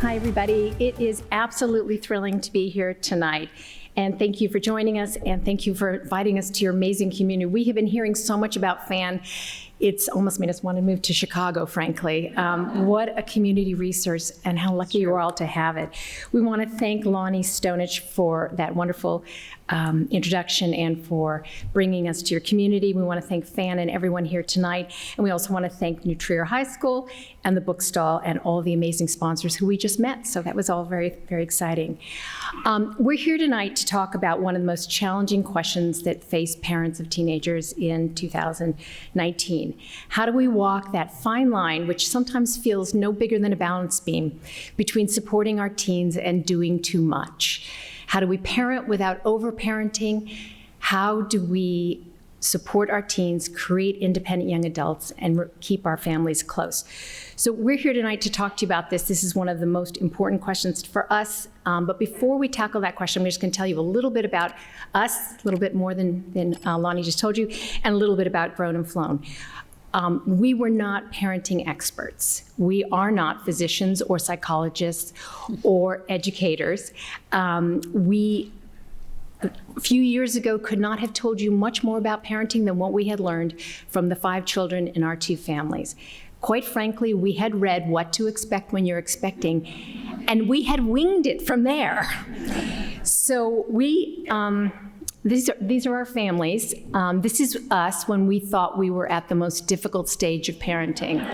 Hi, everybody. It is absolutely thrilling to be here tonight. And thank you for joining us, and thank you for inviting us to your amazing community. We have been hearing so much about FAN. It's almost made us want to move to Chicago, frankly. What a community resource, and how lucky you are all to have it. We want to thank Lonnie Stonich for that wonderful introduction and for bringing us to your community. We want to thank FAN and everyone here tonight. And we also want to thank New Trier High School and the book stall and all the amazing sponsors who we just met. So that was all very, very exciting. We're here tonight to talk about one of the most challenging questions that face parents of teenagers in 2019. How do we walk that fine line, which sometimes feels no bigger than a balance beam, between supporting our teens and doing too much? How do we parent without over-parenting? How do we support our teens, create independent young adults, and keep our families close? So we're here tonight to talk to you about this. This is one of the most important questions for us. But before we tackle that question, I'm just going to tell you a little bit about us, a little bit more than Lonnie just told you, and a little bit about Grown and Flown. We were not parenting experts. We are not physicians or psychologists or educators. We, a few years ago, could not have told you much more about parenting than what we had learned from the 5 children in our 2 families. Quite frankly, we had read What to Expect When You're Expecting, and we had winged it from there. So we, these are our families. This is us when we thought we were at the most difficult stage of parenting.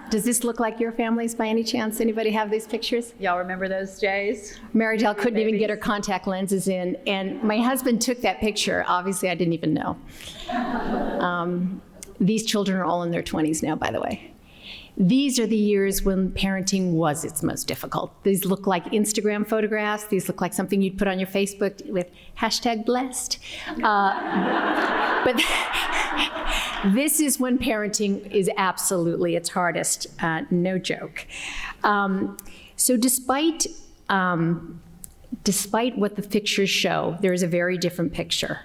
Does this look like your families by any chance? Anybody have these pictures? Y'all remember those days? Mary Dell couldn't even get her contact lenses in, and my husband took that picture. Obviously, I didn't even know. These children are all in their 20s now, by the way. These are the years when parenting was its most difficult. These look like Instagram photographs. These look like something you'd put on your Facebook with #blessed. But this is when parenting is absolutely its hardest, no joke. So despite what the pictures show, there is a very different picture.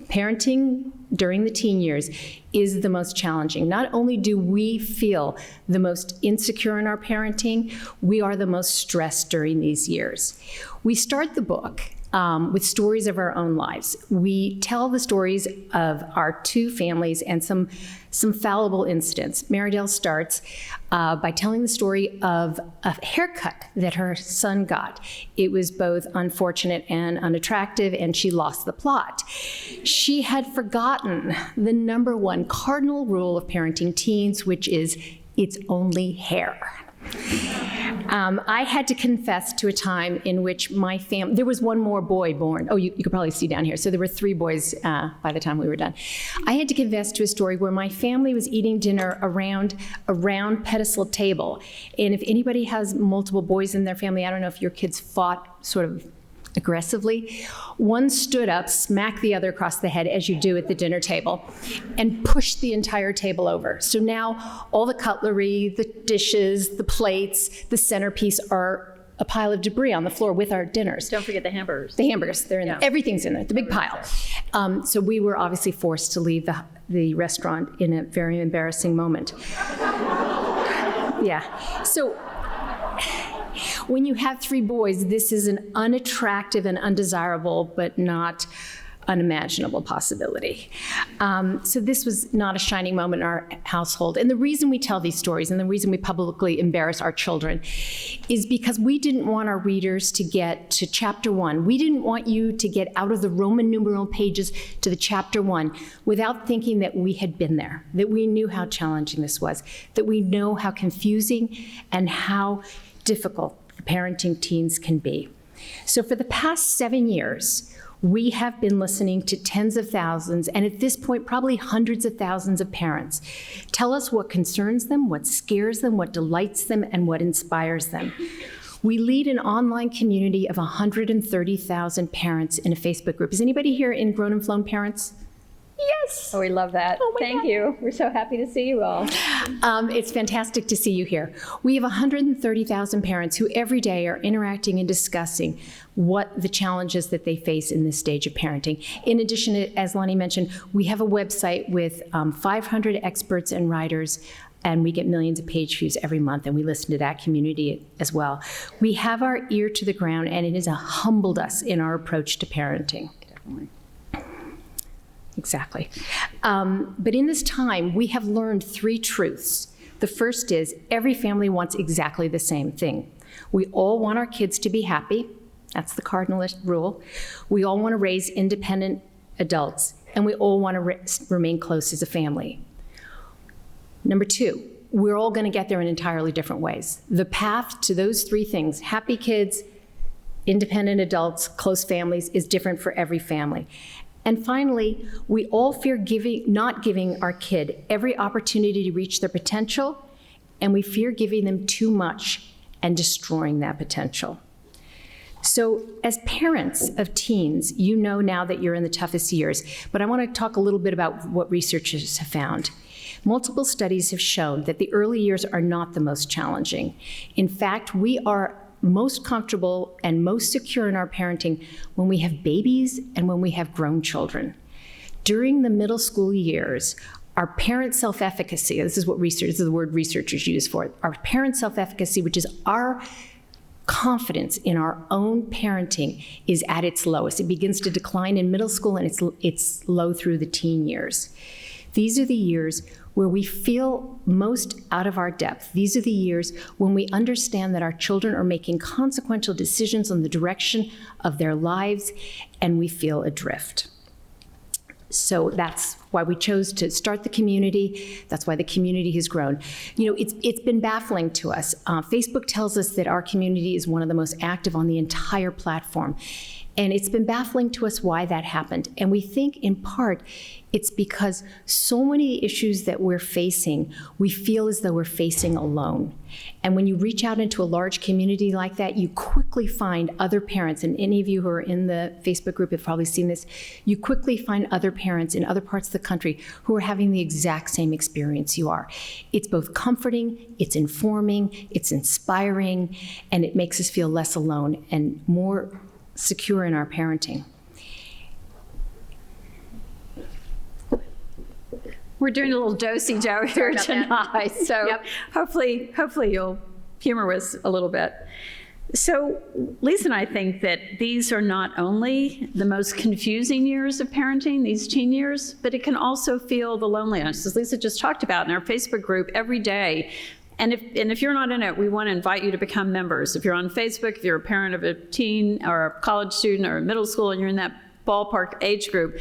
Parenting during the teen years is the most challenging. Not only do we feel the most insecure in our parenting, we are the most stressed during these years. We start the book with stories of our own lives. We tell the stories of our 2 families and some fallible incidents. Mary Dell starts by telling the story of a haircut that her son got. It was both unfortunate and unattractive, and she lost the plot. She had forgotten the #1 cardinal rule of parenting teens, which is it's only hair. I had to confess to a time in which my family, there was 1 more boy born. Oh, you could probably see down here. So there were 3 boys by the time we were done. I had to confess to a story where my family was eating dinner around a round pedestal table. And if anybody has multiple boys in their family, I don't know if your kids fought sort of aggressively. One stood up, smacked the other across the head, as you do at the dinner table, and pushed the entire table over. So now all the cutlery, the dishes, the plates, the centerpiece are a pile of debris on the floor with our dinners. Don't forget the hamburgers. The hamburgers, they're in there. Everything's in there, the big pile. So we were obviously forced to leave the restaurant in a very embarrassing moment. Yeah, so when you have 3 boys, this is an unattractive and undesirable, but not unimaginable possibility. So this was not a shining moment in our household. And the reason we tell these stories and the reason we publicly embarrass our children is because we didn't want our readers to get to chapter 1. We didn't want you to get out of the Roman numeral pages to the chapter 1 without thinking that we had been there, that we knew how challenging this was, that we know how confusing and how difficult the parenting teens can be. So for the past 7 years, we have been listening to tens of thousands, and at this point, probably hundreds of thousands of parents tell us what concerns them, what scares them, what delights them, and what inspires them. We lead an online community of 130,000 parents in a Facebook group. Is anybody here in Grown and Flown Parents? Yes. Oh, we love that. Oh, Thank you. We're so happy to see you all. It's fantastic to see you here. We have 130,000 parents who every day are interacting and discussing what the challenges that they face in this stage of parenting. In addition, as Lonnie mentioned, we have a website with 500 experts and writers and we get millions of page views every month, and we listen to that community as well. We have our ear to the ground, and it has humbled us in our approach to parenting. Definitely. Exactly. But in this time, we have learned 3 truths. The first is every family wants exactly the same thing. We all want our kids to be happy. That's the cardinal rule. We all want to raise independent adults, and we all want to remain close as a family. Number 2, we're all going to get there in entirely different ways. The path to those 3 things, happy kids, independent adults, close families, is different for every family. And finally, we all fear not giving our kid every opportunity to reach their potential, and we fear giving them too much and destroying that potential. So as parents of teens, you know now that you're in the toughest years, but I want to talk a little bit about what researchers have found. Multiple studies have shown that the early years are not the most challenging. In fact, we are most comfortable and most secure in our parenting when we have babies and when we have grown children. During the middle school years, our parent self-efficacy, this is the word researchers use for it, our parent self-efficacy, which is our confidence in our own parenting, is at its lowest. It begins to decline in middle school, and it's low through the teen years. These are the years where we feel most out of our depth. These are the years when we understand that our children are making consequential decisions on the direction of their lives, and we feel adrift. So that's why we chose to start the community. That's why the community has grown. You know, it's been baffling to us. Facebook tells us that our community is one of the most active on the entire platform. And it's been baffling to us why that happened. And we think in part it's because so many issues that we're facing, we feel as though we're facing alone. And when you reach out into a large community like that, you quickly find other parents, and any of you who are in the Facebook group have probably seen this, you quickly find other parents in other parts of the country who are having the exact same experience you are. It's both comforting, it's informing, it's inspiring, and it makes us feel less alone and more secure in our parenting. We're doing a little dosey-do here tonight, so Yep. hopefully you'll humor us a little bit. So Lisa and I think that these are not only the most confusing years of parenting, these teen years, but it can also feel the loneliness, as Lisa just talked about in our Facebook group every day. And if you're not in it, we want to invite you to become members. If you're on Facebook, if you're a parent of a teen or a college student or a middle school and you're in that ballpark age group,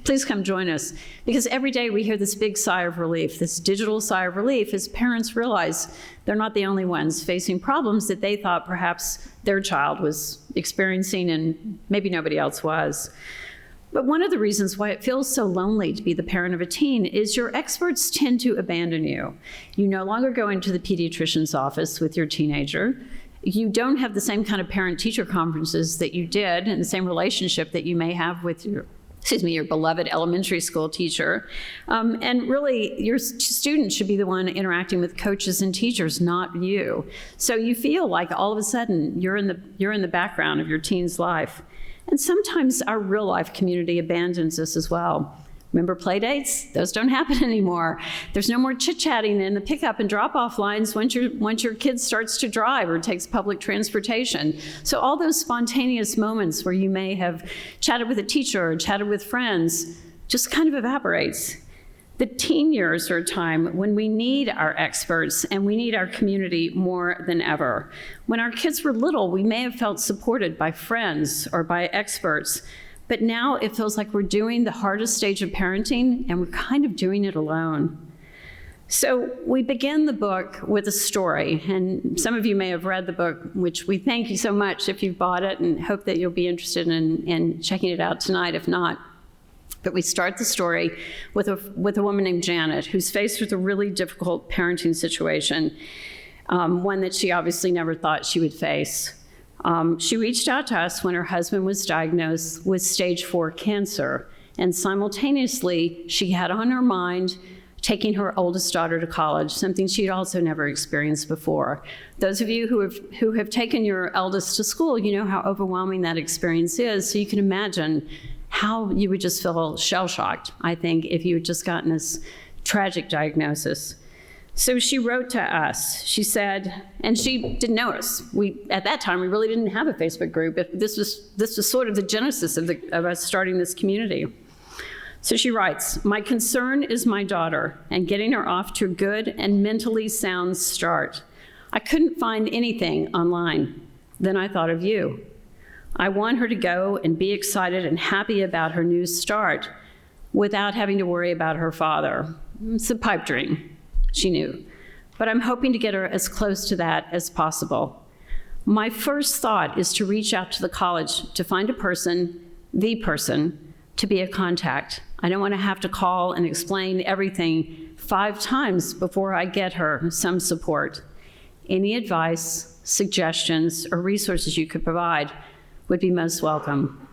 please come join us. Because every day we hear this big sigh of relief, this digital sigh of relief, as parents realize they're not the only ones facing problems that they thought perhaps their child was experiencing and maybe nobody else was. But one of the reasons why it feels so lonely to be the parent of a teen is your experts tend to abandon you. You no longer go into the pediatrician's office with your teenager. You don't have the same kind of parent-teacher conferences that you did and the same relationship that you may have with your beloved elementary school teacher. And really, your students should be the one interacting with coaches and teachers, not you. So you feel like all of a sudden you're in the background of your teen's life. And sometimes our real life community abandons us as well. Remember play dates? Those don't happen anymore. There's no more chit-chatting in the pickup and drop-off lines once your kid starts to drive or takes public transportation. So all those spontaneous moments where you may have chatted with a teacher or chatted with friends just kind of evaporates. The teen years are a time when we need our experts and we need our community more than ever. When our kids were little, we may have felt supported by friends or by experts, but now it feels like we're doing the hardest stage of parenting and we're kind of doing it alone. So we begin the book with a story, and some of you may have read the book, which we thank you so much if you've bought it and hope that you'll be interested in checking it out tonight, if not. But we start the story with a woman named Janet, who's faced with a really difficult parenting situation, one that she obviously never thought she would face. She reached out to us when her husband was diagnosed with stage 4 cancer, and simultaneously she had on her mind taking her oldest daughter to college, something she'd also never experienced before. Those of you who have taken your eldest to school, you know how overwhelming that experience is, so you can imagine how you would just feel shell-shocked, I think, if you had just gotten this tragic diagnosis. So she wrote to us. She said, and she didn't know us. At that time, we really didn't have a Facebook group. This was sort of the genesis of us starting this community. So she writes, "My concern is my daughter and getting her off to a good and mentally sound start. I couldn't find anything online. Then I thought of you. I want her to go and be excited and happy about her new start without having to worry about her father. It's a pipe dream, she knew, but I'm hoping to get her as close to that as possible. My first thought is to reach out to the college to find a person, the person, to be a contact. I don't want to have to call and explain everything 5 times before I get her some support. Any advice, suggestions, or resources you could provide would be most welcome."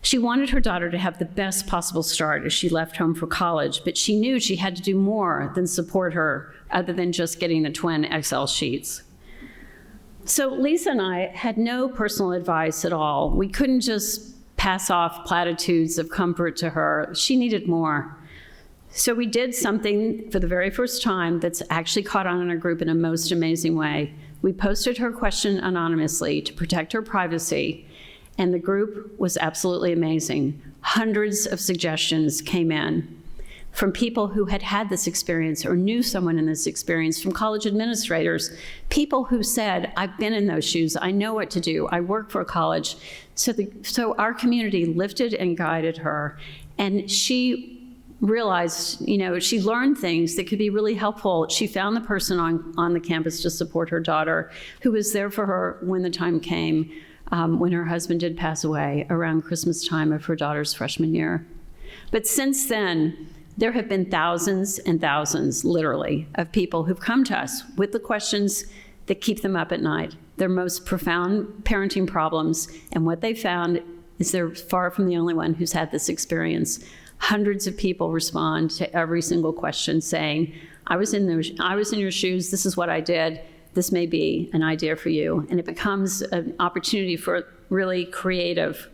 She wanted her daughter to have the best possible start as she left home for college, but she knew she had to do more than support her other than just getting the twin Excel sheets. So Lisa and I had no personal advice at all. We couldn't just pass off platitudes of comfort to her. She needed more. So we did something for the very first time that's actually caught on in our group in a most amazing way. We posted her question anonymously to protect her privacy, and the group was absolutely amazing. Hundreds of suggestions came in from people who had had this experience or knew someone in this experience, from college administrators, people who said, I've been in those shoes, I know what to do, I work for a college. So our community lifted and guided her, and she realized, she learned things that could be really helpful. She found the person on the campus to support her daughter, who was there for her when the time came, when her husband did pass away around Christmas time of her daughter's freshman year. But since then, there have been thousands and thousands, literally, of people who've come to us with the questions that keep them up at night, their most profound parenting problems, and what they found is they're far from the only one who's had this experience. Hundreds of people respond to every single question saying, I was in your shoes, this is what I did, this may be an idea for you. And it becomes an opportunity for really creative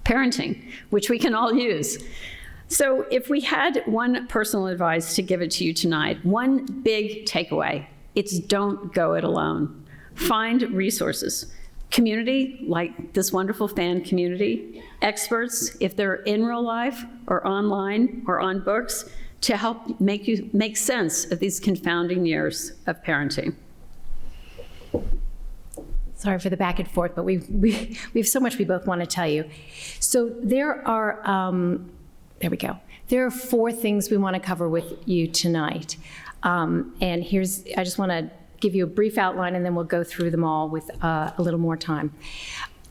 parenting, which we can all use. So if we had one personal advice to give it to you tonight, one big takeaway, it's don't go it alone. Find resources. Community, like this wonderful fan community, experts, if they're in real life or online or on books, to help make sense of these confounding years of parenting. Sorry for the back and forth, but we have so much we both want to tell you. So there are, there we go. There are 4 things we want to cover with you tonight. And I just want to give you a brief outline, and then we'll go through them all with a little more time.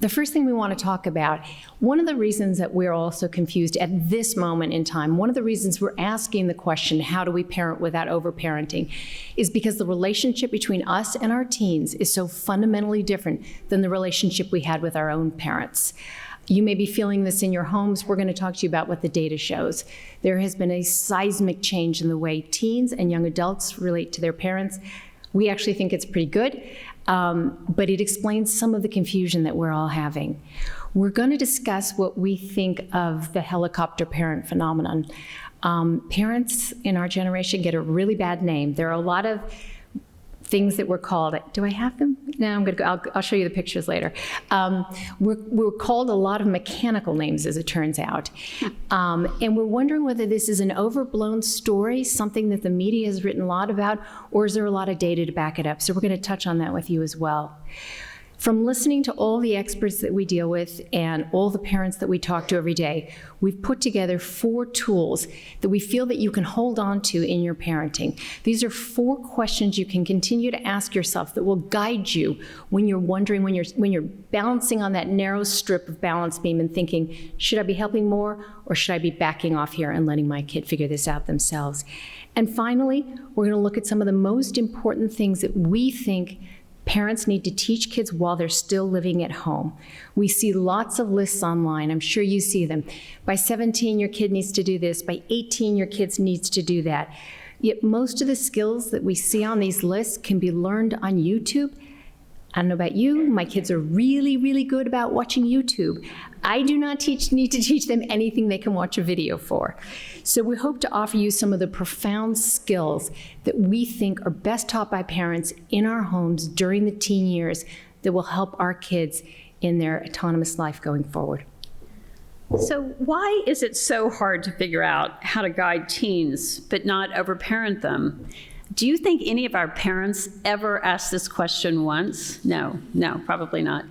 The first thing we want to talk about, one of the reasons that we're all so confused at this moment in time, one of the reasons we're asking the question, how do we parent without overparenting, is because the relationship between us and our teens is so fundamentally different than the relationship we had with our own parents. You may be feeling this in your homes. We're going to talk to you about what the data shows. There has been a seismic change in the way teens and young adults relate to their parents. We actually think it's pretty good, but it explains some of the confusion that we're all having. We're going to discuss what we think of the helicopter parent phenomenon. Parents in our generation get a really bad name. There are a lot of things that we're called, do I have them? No, I'm going to go, I'll show you the pictures later. We're called a lot of mechanical names, as it turns out. And we're wondering whether this is an overblown story, something that the media has written a lot about, or is there a lot of data to back it up? So we're going to touch on that with you as well. From listening to all the experts that we deal with and all the parents that we talk to every day, we've put together 4 tools that we feel that you can hold on to in your parenting. These are 4 questions you can continue to ask yourself that will guide you when you're wondering, when you're balancing on that narrow strip of balance beam and thinking, should I be helping more or should I be backing off here and letting my kid figure this out themselves? And finally, we're going to look at some of the most important things that we think parents need to teach kids while they're still living at home. We see lots of lists online. I'm sure you see them. By 17, your kid needs to do this. By 18, your kid needs to do that. Yet most of the skills that we see on these lists can be learned on YouTube I don't know about you, my kids are really, really good about watching YouTube. I do not need to teach them anything they can watch a video for. So we hope to offer you some of the profound skills that we think are best taught by parents in our homes during the teen years that will help our kids in their autonomous life going forward. So why is it so hard to figure out how to guide teens but not overparent them? Do you think any of our parents ever asked this question once? No, probably not.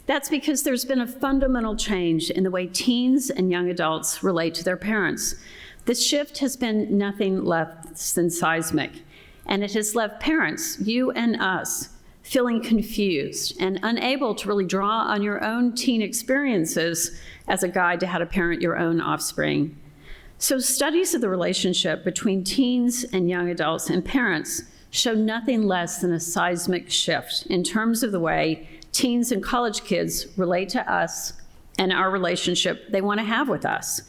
That's because there's been a fundamental change in the way teens and young adults relate to their parents. This shift has been nothing less than seismic, and it has left parents, you and us, feeling confused and unable to really draw on your own teen experiences as a guide to how to parent your own offspring. So studies of the relationship between teens and young adults and parents show nothing less than a seismic shift in terms of the way teens and college kids relate to us and our relationship they want to have with us.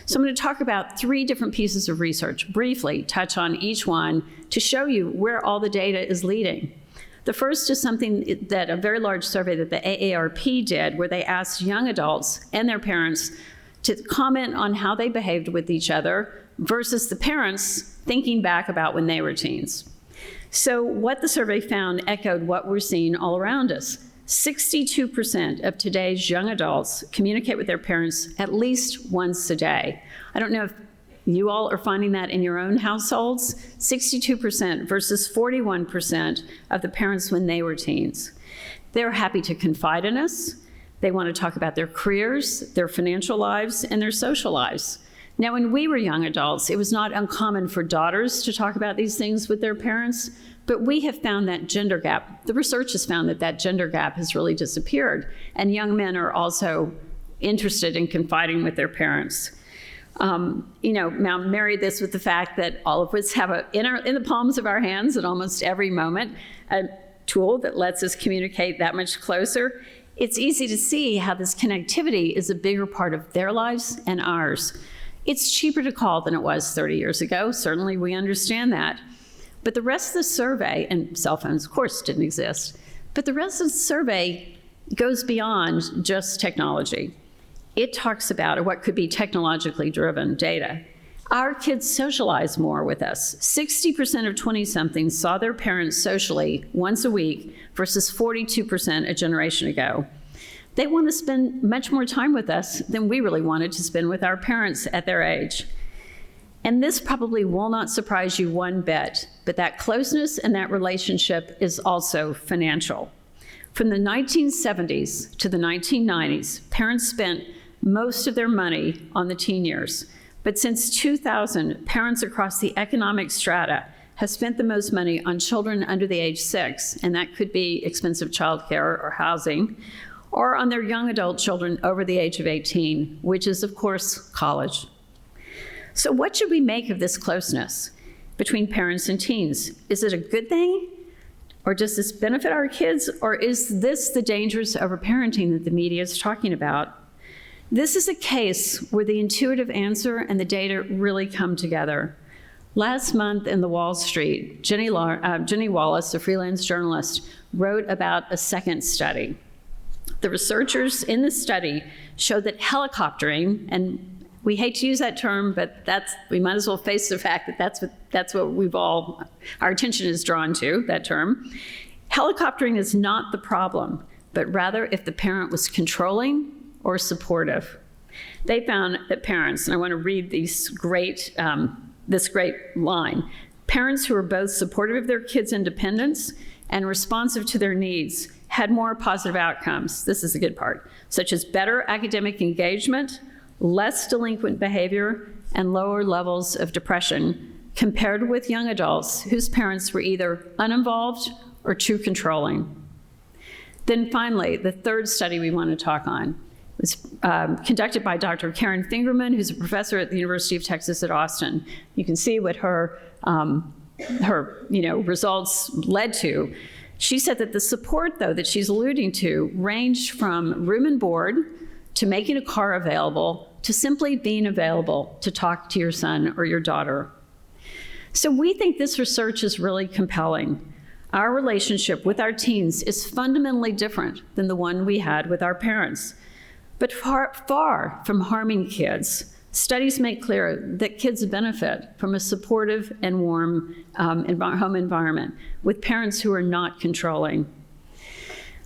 So I'm going to talk about 3 different pieces of research, briefly touch on each one to show you where all the data is leading. The first is something that a very large survey that the AARP did, where they asked young adults and their parents to comment on how they behaved with each other versus the parents thinking back about when they were teens. So what the survey found echoed what we're seeing all around us. 62% of today's young adults communicate with their parents at least once a day. I don't know if you all are finding that in your own households. 62% versus 41% of the parents when they were teens. They're happy to confide in us. They want to talk about their careers, their financial lives, and their social lives. Now, when we were young adults, it was not uncommon for daughters to talk about these things with their parents, but we have found that gender gap. The research has found that gender gap has really disappeared, and young men are also interested in confiding with their parents. Now marry this with the fact that all of us have in the palms of our hands at almost every moment a tool that lets us communicate that much closer. It's easy to see how this connectivity is a bigger part of their lives and ours. It's cheaper to call than it was 30 years ago. Certainly, we understand that. But the rest of the survey, and cell phones, of course, didn't exist, but the rest of the survey goes beyond just technology. It talks about what could be technologically driven data. Our kids socialize more with us. 60% of 20-somethings saw their parents socially once a week versus 42% a generation ago. They want to spend much more time with us than we really wanted to spend with our parents at their age. And this probably will not surprise you one bit, but that closeness and that relationship is also financial. From the 1970s to the 1990s, parents spent most of their money on the teen years. But since 2000, parents across the economic strata have spent the most money on children under the age 6, and that could be expensive childcare or housing, or on their young adult children over the age of 18, which is, of course, college. So what should we make of this closeness between parents and teens? Is it a good thing? Or does this benefit our kids? Or is this the dangerous overparenting that the media is talking about? This is a case where the intuitive answer and the data really come together. Last month in the Wall Street, Jenny Wallace, a freelance journalist, wrote about a second study. The researchers in the study showed that helicoptering, and we hate to use that term, but we might as well face the fact that that's what our attention is drawn to, that term. Helicoptering is not the problem, but rather if the parent was controlling or supportive. They found that parents, and I want to read this great line, parents who were both supportive of their kids' independence and responsive to their needs had more positive outcomes, this is the good part, such as better academic engagement, less delinquent behavior, and lower levels of depression compared with young adults whose parents were either uninvolved or too controlling. Then finally, the third study we want to talk on was conducted by Dr. Karen Fingerman, who's a professor at the University of Texas at Austin. You can see what her results led to. She said that the support, though, that she's alluding to ranged from room and board to making a car available to simply being available to talk to your son or your daughter. So we think this research is really compelling. Our relationship with our teens is fundamentally different than the one we had with our parents. But far from harming kids, studies make clear that kids benefit from a supportive and warm home environment with parents who are not controlling.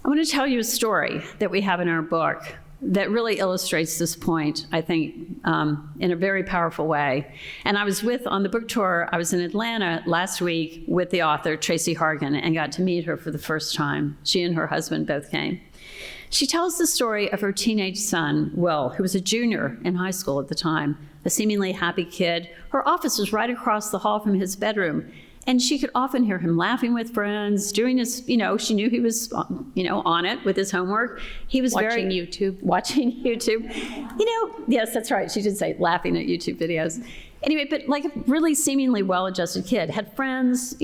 I want to tell you a story that we have in our book that really illustrates this point, I think, in a very powerful way. And I was on the book tour, I was in Atlanta last week with the author, Tracy Hargan, and got to meet her for the first time. She and her husband both came. She tells the story of her teenage son, Will, who was a junior in high school at the time, a seemingly happy kid. Her office was right across the hall from his bedroom. And she could often hear him laughing with friends, doing his, she knew he was, on it with his homework. He was Watching YouTube. Yes, that's right. She did say laughing at YouTube videos. Anyway, but like a really seemingly well-adjusted kid, had friends,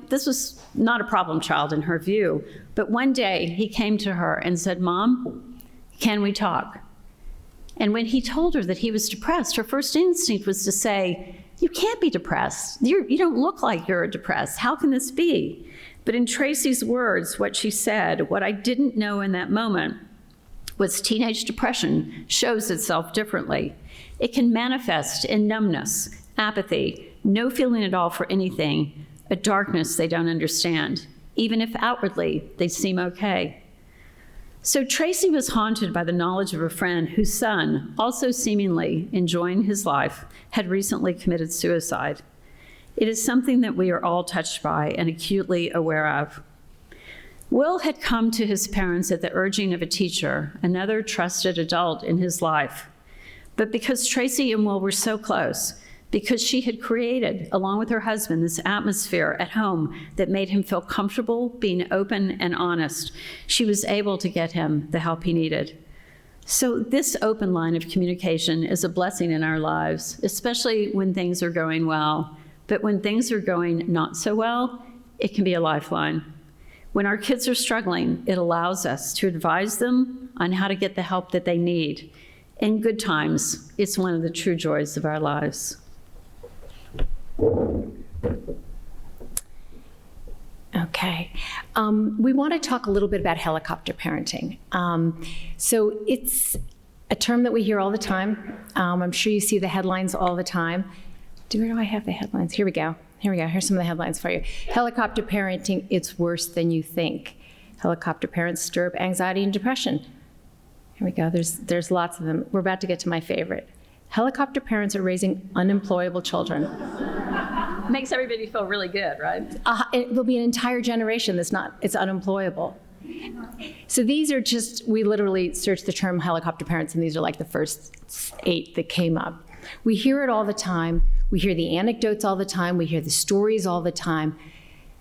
this was not a problem child in her view. But one day he came to her and said, "Mom, can we talk?" And when he told her that he was depressed, her first instinct was to say, "You can't be depressed. You don't look like you're depressed. How can this be?" But in Tracy's words, what she said, what I didn't know in that moment, was teenage depression shows itself differently. It can manifest in numbness, apathy, no feeling at all for anything, a darkness they don't understand, even if outwardly they seem okay. So Tracy was haunted by the knowledge of a friend whose son, also seemingly enjoying his life, had recently committed suicide. It is something that we are all touched by and acutely aware of. Will had come to his parents at the urging of a teacher, another trusted adult in his life. But because Tracy and Will were so close, because she had created, along with her husband, this atmosphere at home that made him feel comfortable being open and honest, she was able to get him the help he needed. So this open line of communication is a blessing in our lives, especially when things are going well. But when things are going not so well, it can be a lifeline. When our kids are struggling, it allows us to advise them on how to get the help that they need. In good times, it's one of the true joys of our lives. Okay. We want to talk a little bit about helicopter parenting. So it's a term that we hear all the time. I'm sure you see the headlines all the time. Where do I have the headlines? Here we go. Here's some of the headlines for you. Helicopter parenting, it's worse than you think. Helicopter parents stir up anxiety and depression. Here we go. There's lots of them. We're about to get to my favorite. Helicopter parents are raising unemployable children. Makes everybody feel really good, right? It will be an entire generation it's unemployable. So these are we literally searched the term helicopter parents, and these are like the first 8 that came up. We hear it all the time. We hear the anecdotes all the time. We hear the stories all the time.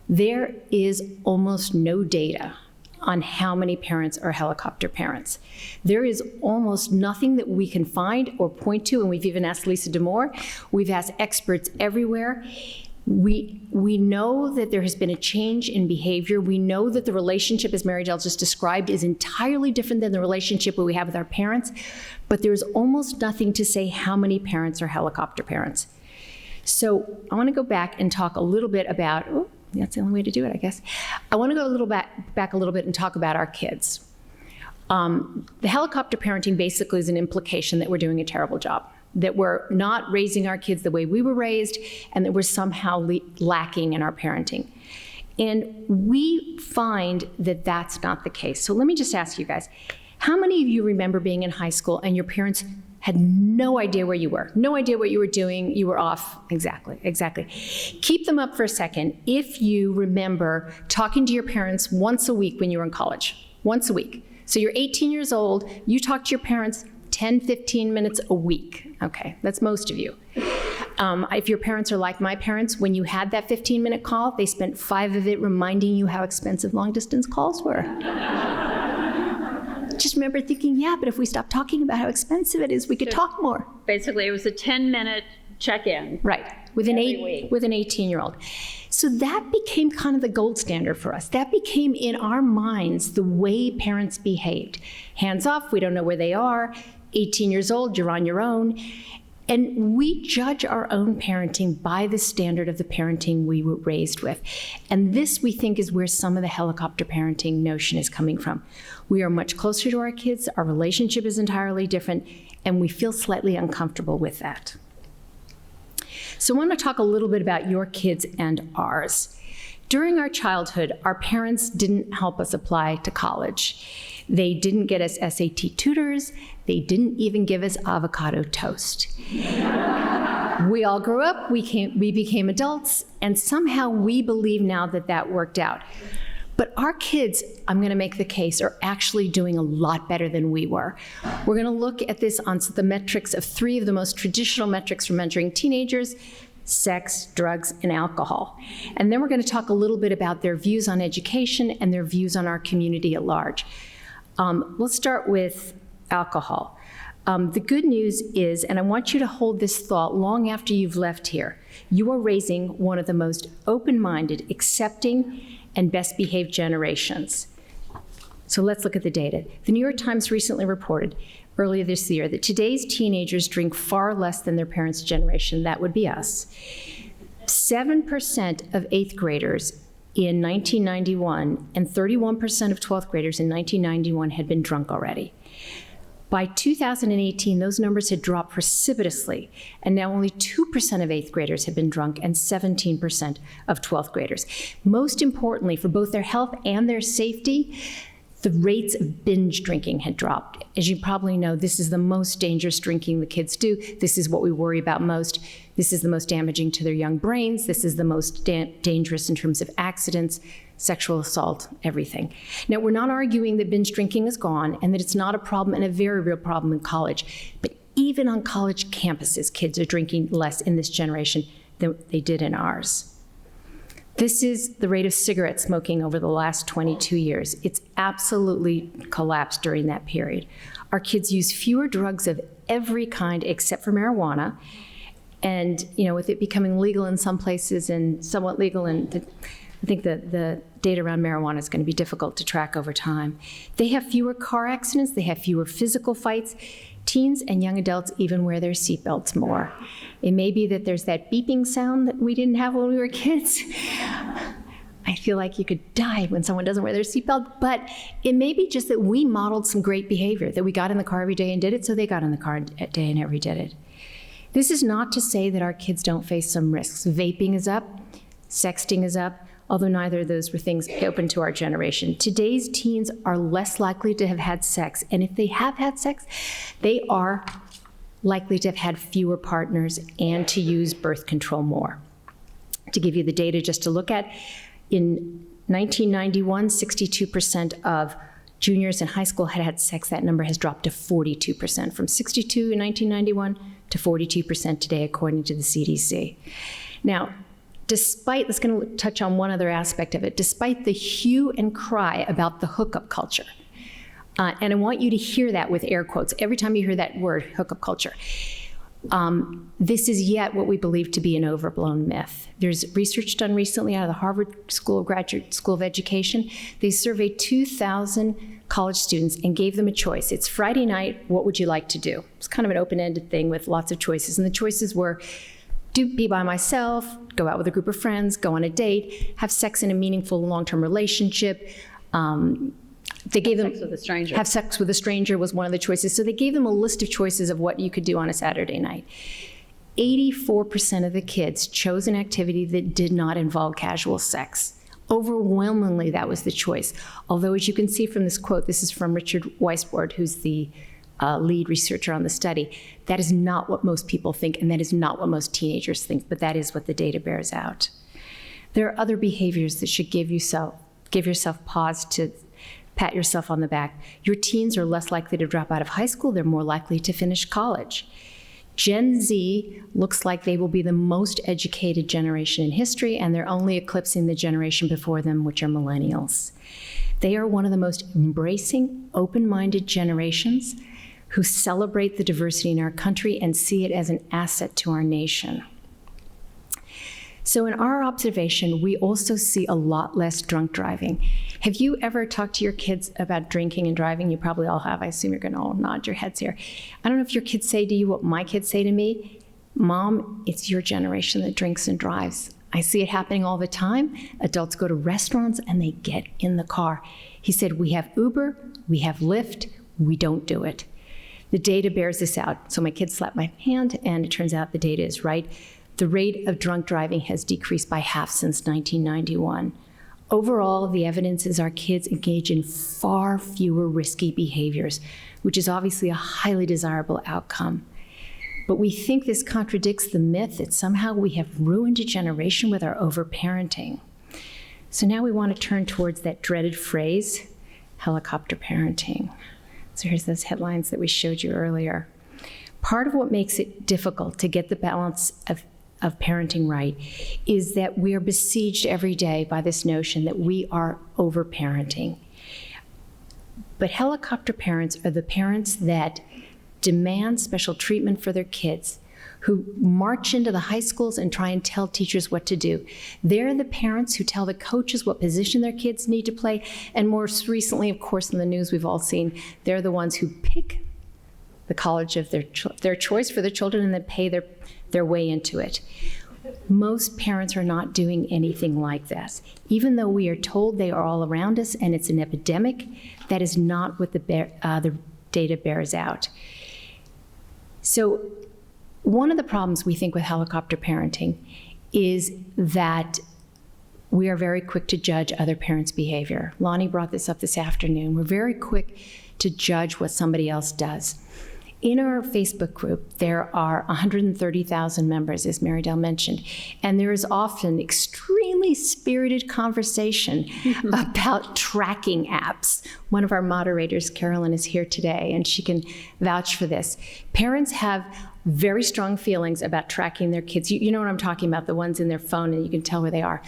There is almost no data on how many parents are helicopter parents. There is almost nothing that we can find or point to, and we've even asked Lisa D'Amour. We've asked experts everywhere. We know that there has been a change in behavior. We know that the relationship, as Mary Dell just described, is entirely different than the relationship we have with our parents, but there's almost nothing to say how many parents are helicopter parents. So I want to go back and talk a little bit about, that's the only way to do it, I guess. I want to go back a little bit and talk about our kids. The helicopter parenting basically is an implication that we're doing a terrible job, that we're not raising our kids the way we were raised, and that we're somehow lacking in our parenting. And we find that that's not the case. So let me just ask you guys, how many of you remember being in high school and your parents had no idea where you were, no idea what you were doing, you were off? Exactly. Keep them up for a second if you remember talking to your parents once a week when you were in college, once a week. So you're 18 years old, you talk to your parents 10, 15 minutes a week. Okay, that's most of you. If your parents are like my parents, when you had that 15-minute call, they spent 5 of it reminding you how expensive long-distance calls were. Just remember thinking, yeah, but if we stop talking about how expensive it is, we could talk more. Basically, it was a 10-minute check-in. Right, with an 18-year-old. So that became kind of the gold standard for us. That became in our minds the way parents behaved. Hands off, we don't know where they are. 18 years old, you're on your own. And we judge our own parenting by the standard of the parenting we were raised with. And this, we think, is where some of the helicopter parenting notion is coming from. We are much closer to our kids, our relationship is entirely different, and we feel slightly uncomfortable with that. So I want to talk a little bit about your kids and ours. During our childhood, our parents didn't help us apply to college. They didn't get us SAT tutors. They didn't even give us avocado toast. We all grew up, we became adults, and somehow we believe now that that worked out. But our kids, I'm going to make the case, are actually doing a lot better than we were. We're going to look at this on the metrics of 3 of the most traditional metrics for measuring teenagers: sex, drugs, and alcohol. And then we're going to talk a little bit about their views on education and their views on our community at large. We'll start with alcohol. The good news is, and I want you to hold this thought long after you've left here, you are raising one of the most open-minded, accepting, and best behaved generations. So let's look at the data. The New York Times recently reported earlier this year that today's teenagers drink far less than their parents' generation. That would be us. 7% of 8th graders in 1991 and 31% of 12th graders in 1991 had been drunk already. By 2018, those numbers had dropped precipitously, and now only 2% of 8th graders have been drunk and 17% of 12th graders. Most importantly, for both their health and their safety, the rates of binge drinking had dropped. As you probably know, this is the most dangerous drinking the kids do. This is what we worry about most. This is the most damaging to their young brains. This is the most dangerous in terms of accidents, sexual assault, everything. Now, we're not arguing that binge drinking is gone and that it's not a problem and a very real problem in college. But even on college campuses, kids are drinking less in this generation than they did in ours. This is the rate of cigarette smoking over the last 22 years. It's absolutely collapsed during that period. Our kids use fewer drugs of every kind except for marijuana. And, with it becoming legal in some places and somewhat legal in I think the data around marijuana is going to be difficult to track over time. They have fewer car accidents. They have fewer physical fights. Teens and young adults even wear their seatbelts more. It may be that there's that beeping sound that we didn't have when we were kids. I feel like you could die when someone doesn't wear their seatbelt, but it may be just that we modeled some great behavior, that we got in the car every day and did it, so they got in the car every day and every did it. This is not to say that our kids don't face some risks. Vaping is up, sexting is up, although neither of those were things open to our generation. Today's teens are less likely to have had sex, and if they have had sex, they are likely to have had fewer partners and to use birth control more. To give you the data just to look at, in 1991, 62% of juniors in high school had had sex. That number has dropped to 42%, from 62 in 1991 to 42% today, according to the CDC. Now, let's going to touch on one other aspect of it, despite the hue and cry about the hookup culture, and I want you to hear that with air quotes every time you hear that word, hookup culture. This is yet what we believe to be an overblown myth. There's research done recently out of the Harvard Graduate School of Education. They surveyed 2,000 college students and gave them a choice. It's Friday night, what would you like to do? It's kind of an open-ended thing with lots of choices, and the choices were: be by myself, go out with a group of friends, go on a date, have sex in a meaningful long-term relationship. They gave them sex with a stranger. Have sex with a stranger was one of the choices. So they gave them a list of choices of what you could do on a Saturday night. 84% of the kids chose an activity that did not involve casual sex. Overwhelmingly, that was the choice. Although, as you can see from this quote, this is from Richard Weisbord, who's the lead researcher on the study. That is not what most people think, and that is not what most teenagers think, but that is what the data bears out. There are other behaviors that should give yourself pause to pat yourself on the back. Your teens are less likely to drop out of high school. They're more likely to finish college. Gen Z looks like they will be the most educated generation in history, and they're only eclipsing the generation before them, which are millennials. They are one of the most embracing, open-minded generations who celebrate the diversity in our country and see it as an asset to our nation. So in our observation, we also see a lot less drunk driving. Have you ever talked to your kids about drinking and driving? You probably all have. I assume you're going to all nod your heads here. I don't know if your kids say to you what my kids say to me. Mom, it's your generation that drinks and drives. I see it happening all the time. Adults go to restaurants and they get in the car. He said, we have Uber, we have Lyft, we don't do it. The data bears this out. So my kids slapped my hand, and it turns out the data is right. The rate of drunk driving has decreased by half since 1991. Overall, the evidence is our kids engage in far fewer risky behaviors, which is obviously a highly desirable outcome. But we think this contradicts the myth that somehow we have ruined a generation with our overparenting. So now we want to turn towards that dreaded phrase, helicopter parenting. So here's those headlines that we showed you earlier. Part of what makes it difficult to get the balance of parenting right is that we are besieged every day by this notion that we are overparenting. But helicopter parents are the parents that demand special treatment for their kids, who march into the high schools and try and tell teachers what to do. They're the parents who tell the coaches what position their kids need to play, and more recently, of course, in the news we've all seen, they're the ones who pick the college of their choice for their children and then pay their way into it. Most parents are not doing anything like this. Even though we are told they are all around us and it's an epidemic, that is not what the data bears out. So one of the problems we think with helicopter parenting is that we are very quick to judge other parents' behavior. Lonnie brought this up this afternoon. We're very quick to judge what somebody else does. In our Facebook group, there are 130,000 members, as Mary Dell mentioned, and there is often extremely spirited conversation about tracking apps. One of our moderators, Carolyn, is here today, and she can vouch for this. Parents have very strong feelings about tracking their kids. You know what I'm talking about, the ones in their phone, and you can tell where they are.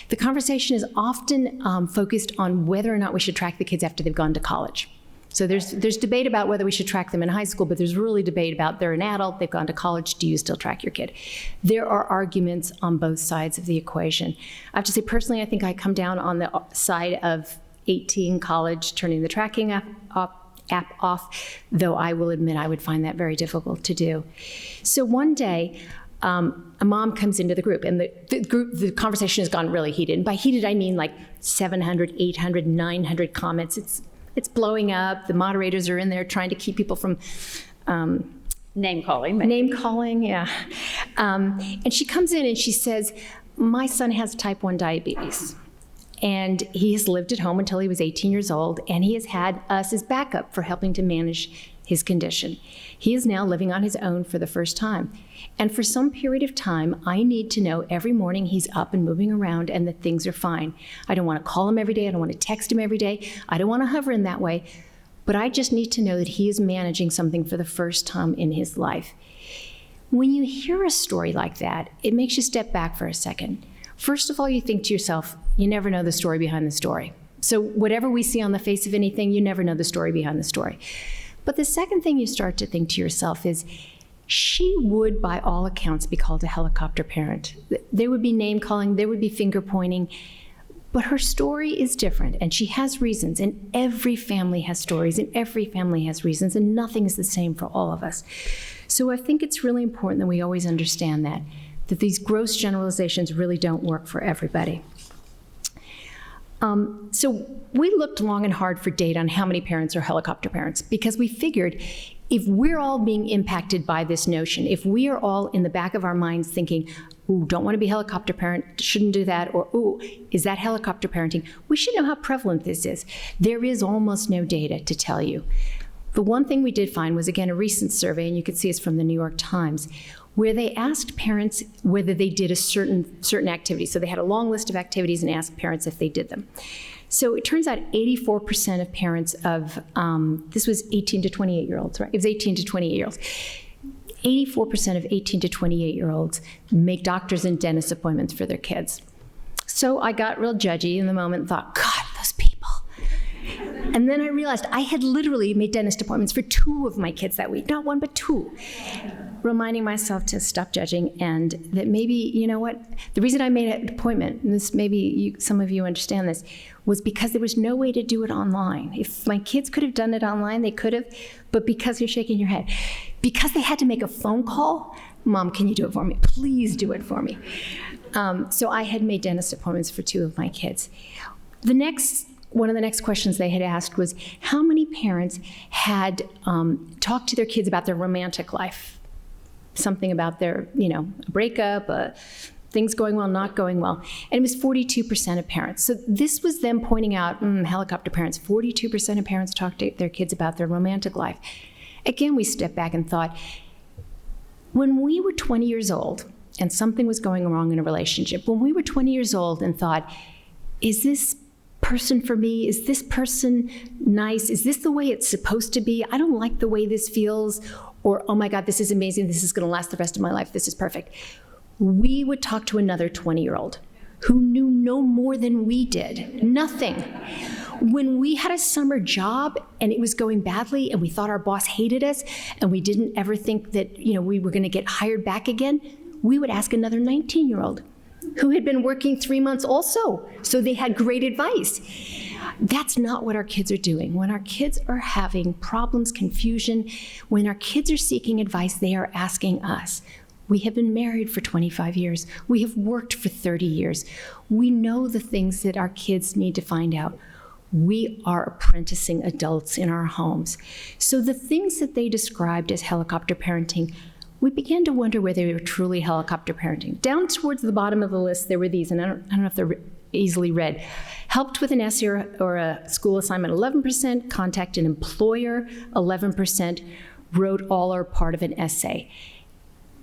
The conversation is often focused on whether or not we should track the kids after they've gone to college. So there's debate about whether we should track them in high school, but there's really debate about they're an adult, they've gone to college, do you still track your kid? There are arguments on both sides of the equation. I have to say, personally, I think I come down on the side of 18 college turning the tracking app off, though I will admit I would find that very difficult to do. So one day, a mom comes into the group, and the conversation has gone really heated. And by heated, I mean like 700, 800, 900 comments. It's blowing up. The moderators are in there trying to keep people from Name calling. Name calling, yeah. And she comes in and she says, my son has type 1 diabetes. And he has lived at home until he was 18 years old, and he has had us as backup for helping to manage his condition. He is now living on his own for the first time. And for some period of time, I need to know every morning he's up and moving around and that things are fine. I don't want to call him every day. I don't want to text him every day. I don't want to hover in that way. But I just need to know that he is managing something for the first time in his life. When you hear a story like that, it makes you step back for a second. First of all, you think to yourself, you never know the story behind the story. So whatever we see on the face of anything, you never know the story behind the story. But the second thing you start to think to yourself is, she would, by all accounts, be called a helicopter parent. There would be name calling, there would be finger pointing, but her story is different, and she has reasons, and every family has stories, and every family has reasons, and nothing is the same for all of us. So I think it's really important that we always understand that these gross generalizations really don't work for everybody. So we looked long and hard for data on how many parents are helicopter parents, because we figured if we're all being impacted by this notion, if we are all in the back of our minds thinking, ooh, don't want to be a helicopter parent, shouldn't do that, or ooh, is that helicopter parenting? We should know how prevalent this is. There is almost no data to tell you. The one thing we did find was, again, a recent survey, and you could see it's from the New York Times, where they asked parents whether they did a certain activity. So they had a long list of activities and asked parents if they did them. So it turns out 84% of parents of, this was 18 to 28-year-olds, right? It was 18 to 28-year-olds. 84% of 18 to 28-year-olds make doctors and dentist appointments for their kids. So I got real judgy in the moment and thought, God, those people. And then I realized I had literally made dentist appointments for 2 of my kids that week, not 1, but 2. Reminding myself to stop judging, and that maybe, you know what, the reason I made an appointment, and this maybe some of you understand this, was because there was no way to do it online. If my kids could have done it online, they could have, but because you're shaking your head, because they had to make a phone call, Mom, can you do it for me? Please do it for me. So I had made dentist appointments for 2 of my kids. One of the next questions they had asked was, how many parents had talked to their kids about their romantic life? Something about their, a breakup, things going well, not going well. And it was 42% of parents. So this was them pointing out, helicopter parents, 42% of parents talk to their kids about their romantic life. Again, we stepped back and thought, when we were 20 years old and something was going wrong in a relationship, when we were 20 years old and thought, is this person for me? Is this person nice? Is this the way it's supposed to be? I don't like the way this feels. Or, oh my God, this is amazing. This is going to last the rest of my life. This is perfect. We would talk to another 20-year-old who knew no more than we did. Nothing. When we had a summer job and it was going badly and we thought our boss hated us and we didn't ever think that, we were going to get hired back again, we would ask another 19-year-old who had been working 3 months also. So they had great advice. That's not what our kids are doing. When our kids are having problems, confusion, when our kids are seeking advice, they are asking us. We have been married for 25 years. We have worked for 30 years. We know the things that our kids need to find out. We are apprenticing adults in our homes. So the things that they described as helicopter parenting, we began to wonder whether they were truly helicopter parenting. Down towards the bottom of the list, there were these, and I don't know if they're easily read. Helped with an essay or a school assignment, 11%, contact an employer, 11%, wrote all or part of an essay.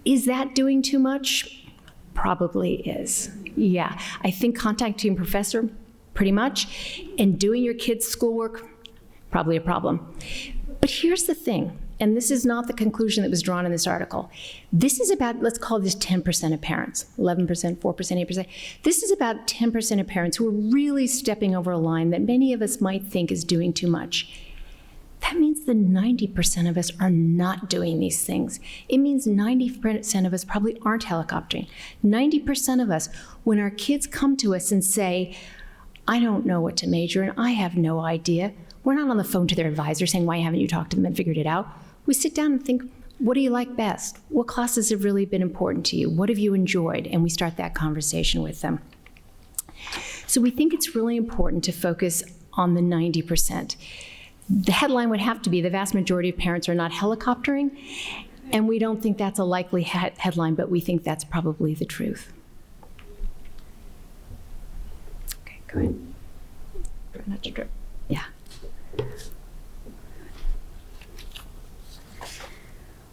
Is that doing too much? Probably is. Yeah, I think contacting a professor, pretty much, and doing your kids' schoolwork, probably a problem. But here's the thing, and this is not the conclusion that was drawn in this article. This is about, let's call this 10% of parents, 11%, 4%, 8%. This is about 10% of parents who are really stepping over a line that many of us might think is doing too much. That means the 90% of us are not doing these things. It means 90% of us probably aren't helicoptering. 90% of us, when our kids come to us and say, I don't know what to major in, I have no idea, we're not on the phone to their advisor saying, why haven't you talked to them and figured it out? We sit down and think, what do you like best? What classes have really been important to you? What have you enjoyed? And we start that conversation with them. So we think it's really important to focus on the 90%. The headline would have to be, the vast majority of parents are not helicoptering, and we don't think that's a likely headline, but we think that's probably the truth. Okay, go ahead. Try not to drip. Yeah.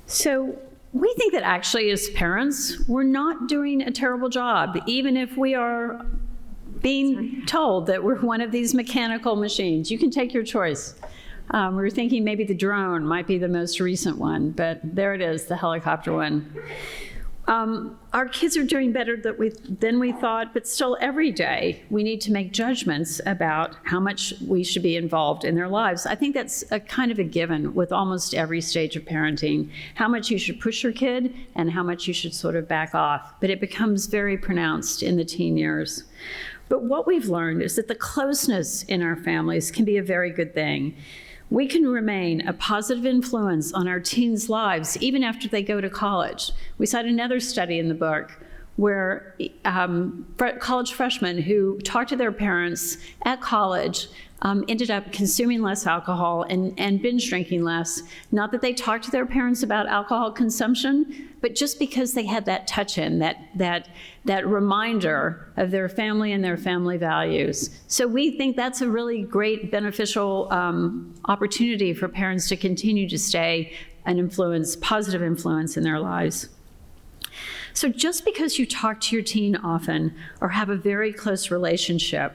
So we think that actually as parents, we're not doing a terrible job, even if we are being told that we're one of these mechanical machines. You can take your choice. We were thinking maybe the drone might be the most recent one, but there it is, the helicopter one. Our kids are doing better than we thought, but still every day we need to make judgments about how much we should be involved in their lives. I think that's a kind of a given with almost every stage of parenting, how much you should push your kid and how much you should sort of back off. But it becomes very pronounced in the teen years. But what we've learned is that the closeness in our families can be a very good thing. We can remain a positive influence on our teens' lives even after they go to college. We cite another study in the book where college freshmen who talked to their parents at college ended up consuming less alcohol and binge drinking less. Not that they talked to their parents about alcohol consumption, but just because they had that touch-in, that reminder of their family and their family values. So we think that's a really great, beneficial opportunity for parents to continue to stay an influence, positive influence in their lives. So just because you talk to your teen often or have a very close relationship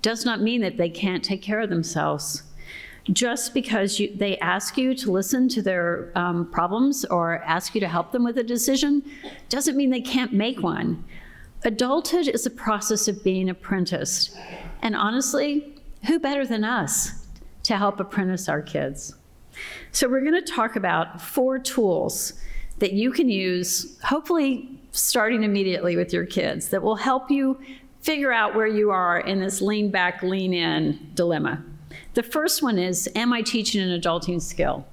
does not mean that they can't take care of themselves. Just because they ask you to listen to their problems or ask you to help them with a decision doesn't mean they can't make one. Adulthood is a process of being apprenticed. And honestly, who better than us to help apprentice our kids. So we're going to talk about 4 tools that you can use, hopefully starting immediately with your kids, that will help you figure out where you are in this lean back, lean in dilemma. The first one is, am I teaching an adulting skill?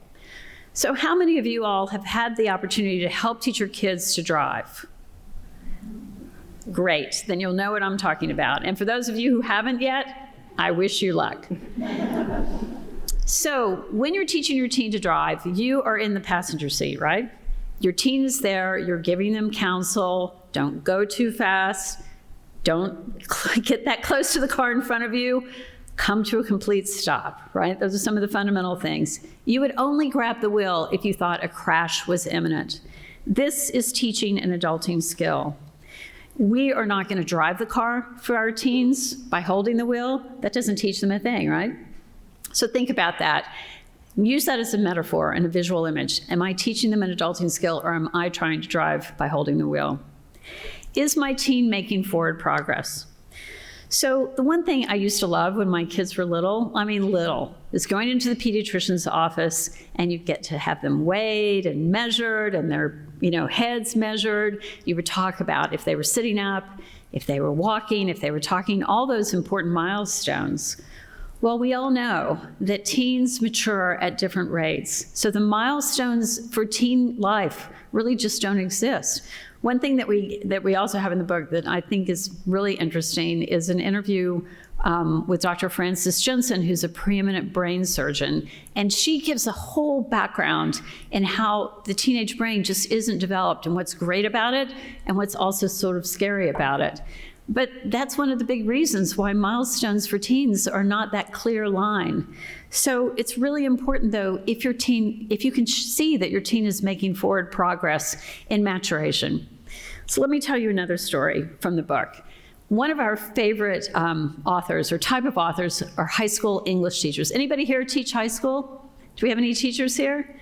So how many of you all have had the opportunity to help teach your kids to drive? Great, then you'll know what I'm talking about. And for those of you who haven't yet, I wish you luck. So when you're teaching your teen to drive, you are in the passenger seat, right? Your teen is there, you're giving them counsel, don't go too fast, don't get that close to the car in front of you, come to a complete stop, right? Those are some of the fundamental things. You would only grab the wheel if you thought a crash was imminent. This is teaching an adulting skill. We are not going to drive the car for our teens by holding the wheel. That doesn't teach them a thing, right? So think about that. Use that as a metaphor and a visual image. Am I teaching them an adulting skill, or am I trying to drive by holding the wheel? Is my teen making forward progress? So the one thing I used to love when my kids were little, is going into the pediatrician's office and you get to have them weighed and measured and their heads measured. You would talk about if they were sitting up, if they were walking, if they were talking, all those important milestones. Well, we all know that teens mature at different rates. So the milestones for teen life really just don't exist. One thing that we also have in the book that I think is really interesting is an interview with Dr. Frances Jensen, who's a preeminent brain surgeon. And she gives a whole background in how the teenage brain just isn't developed and what's great about it and what's also sort of scary about it. But that's one of the big reasons why milestones for teens are not that clear line. So it's really important, though, if you can see that your teen is making forward progress in maturation. So let me tell you another story from the book. One of our favorite authors or type of authors are high school English teachers. Anybody here teach high school? Do we have any teachers here?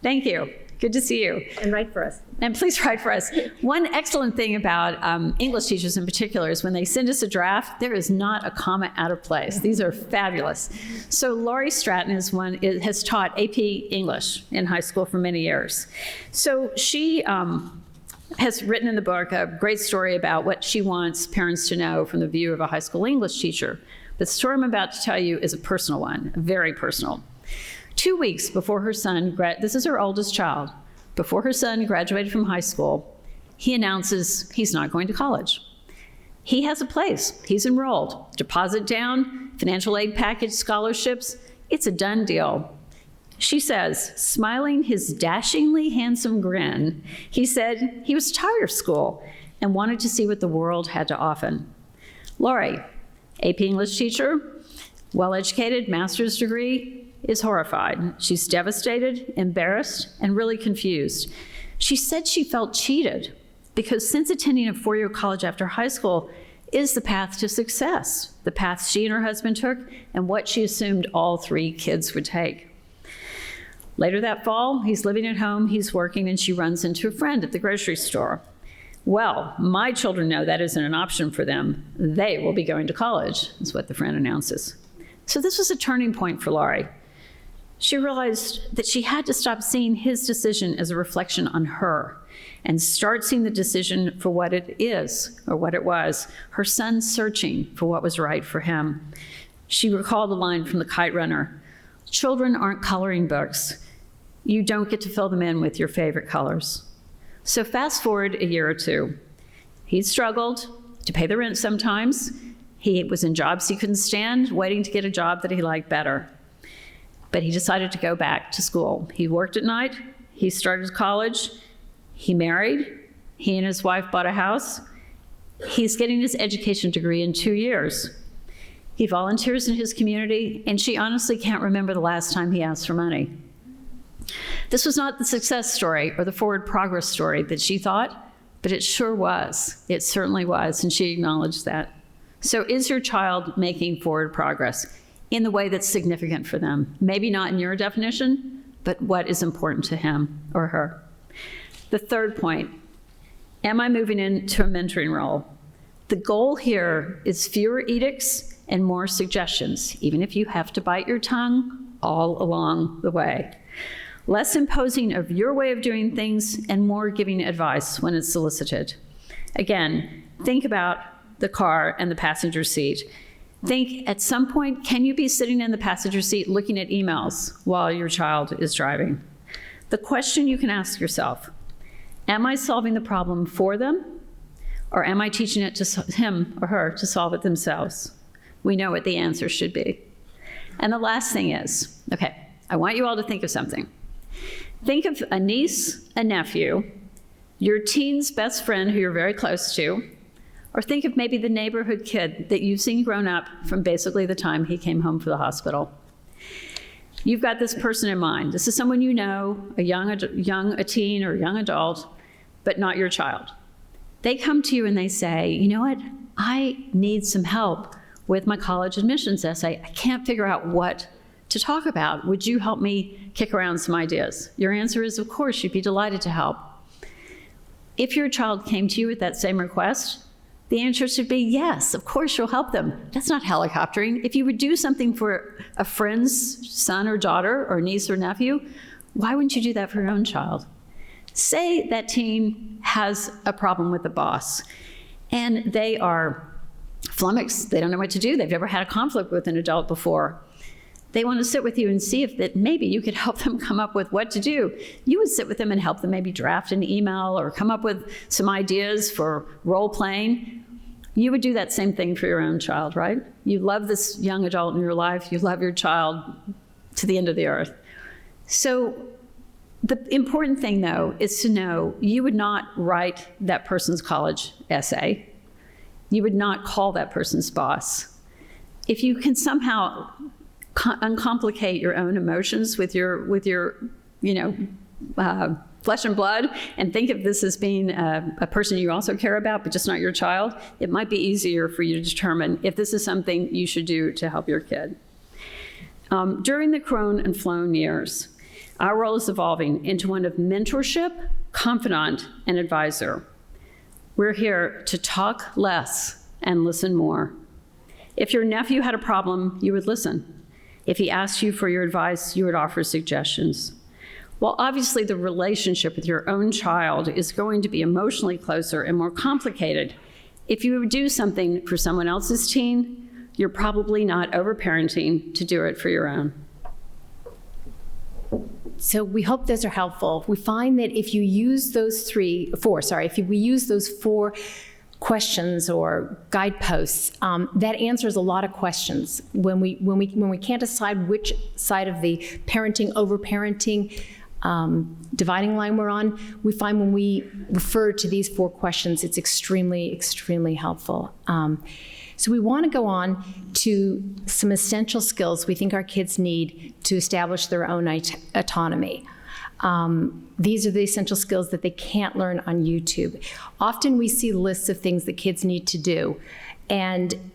Thank you. Good to see you. And write for us. And please write for us. One excellent thing about English teachers in particular is when they send us a draft, there is not a comma out of place. These are fabulous. So Laurie Stratton has taught AP English in high school for many years. So she has written in the book a great story about what she wants parents to know from the view of a high school English teacher. The story I'm about to tell you is a personal one, very personal. 2 weeks before her son, this is her oldest child, before her son graduated from high school, he announces he's not going to college. He has a place, he's enrolled, deposit down, financial aid package, scholarships, it's a done deal. She says, smiling his dashingly handsome grin, he said he was tired of school and wanted to see what the world had to offer. Laurie, AP English teacher, well-educated, master's degree, is horrified. She's devastated, embarrassed, and really confused. She said she felt cheated because since attending a 4-year college after high school is the path to success, the path she and her husband took, and what she assumed all 3 kids would take. Later that fall, he's living at home, he's working, and she runs into a friend at the grocery store. Well, my children know that isn't an option for them. They will be going to college, is what the friend announces. So this was a turning point for Laurie. She realized that she had to stop seeing his decision as a reflection on her and start seeing the decision for what it is, or what it was, her son searching for what was right for him. She recalled a line from The Kite Runner, "Children aren't coloring books. You don't get to fill them in with your favorite colors." So fast forward a year or 2. He struggled to pay the rent sometimes. He was in jobs he couldn't stand, waiting to get a job that he liked better. But he decided to go back to school. He worked at night, he started college, he married, he and his wife bought a house. He's getting his education degree in 2 years. He volunteers in his community, and she honestly can't remember the last time he asked for money. This was not the success story or the forward progress story that she thought, but it sure was. It certainly was, and she acknowledged that. So is your child making forward progress in the way that's significant for them? Maybe not in your definition, but what is important to him or her? The third point, am I moving into a mentoring role? The goal here is fewer edicts and more suggestions, even if you have to bite your tongue all along the way. Less imposing of your way of doing things and more giving advice when it's solicited. Again, think about the car and the passenger seat. Think at some point, can you be sitting in the passenger seat looking at emails while your child is driving? The question you can ask yourself, am I solving the problem for them, or am I teaching it to him or her to solve it themselves? We know what the answer should be. And the last thing is, okay, I want you all to think of something. Think of a niece, a nephew, your teen's best friend who you're very close to, or think of maybe the neighborhood kid that you've seen grown up from basically the time he came home from the hospital. You've got this person in mind. This is someone you know, a teen or young adult, but not your child. They come to you and they say, you know what, I need some help with my college admissions essay. I can't figure out what to talk about. Would you help me kick around some ideas? Your answer is, of course, you'd be delighted to help. If your child came to you with that same request, the answer should be yes, of course you'll help them. That's not helicoptering. If you would do something for a friend's son or daughter or niece or nephew, why wouldn't you do that for your own child? Say that teen has a problem with the boss and they are flummoxed. They don't know what to do. They've never had a conflict with an adult before. They want to sit with you and see if that maybe you could help them come up with what to do. You would sit with them and help them maybe draft an email or come up with some ideas for role playing. You would do that same thing for your own child, right? You love this young adult in your life. You love your child to the end of the earth. So the important thing, though, is to know you would not write that person's college essay. You would not call that person's boss. If you can somehow uncomplicate your own emotions with your flesh and blood and think of this as being a person you also care about, but just not your child, it might be easier for you to determine if this is something you should do to help your kid. During the grown and flown years, our role is evolving into one of mentorship, confidant, and advisor. We're here to talk less and listen more. If your nephew had a problem, you would listen. If he asked you for your advice, you would offer suggestions. While obviously the relationship with your own child is going to be emotionally closer and more complicated, if you would do something for someone else's teen, you're probably not overparenting to do it for your own. So we hope those are helpful. We find that if you use those we use those 4 questions or guideposts, that answers a lot of questions. When we can't decide which side of the parenting, overparenting, dividing line we're on, we find when we refer to these 4 questions, it's extremely, extremely helpful. So we want to go on to some essential skills we think our kids need to establish their own autonomy. These are the essential skills that they can't learn on YouTube. Often we see lists of things that kids need to do. And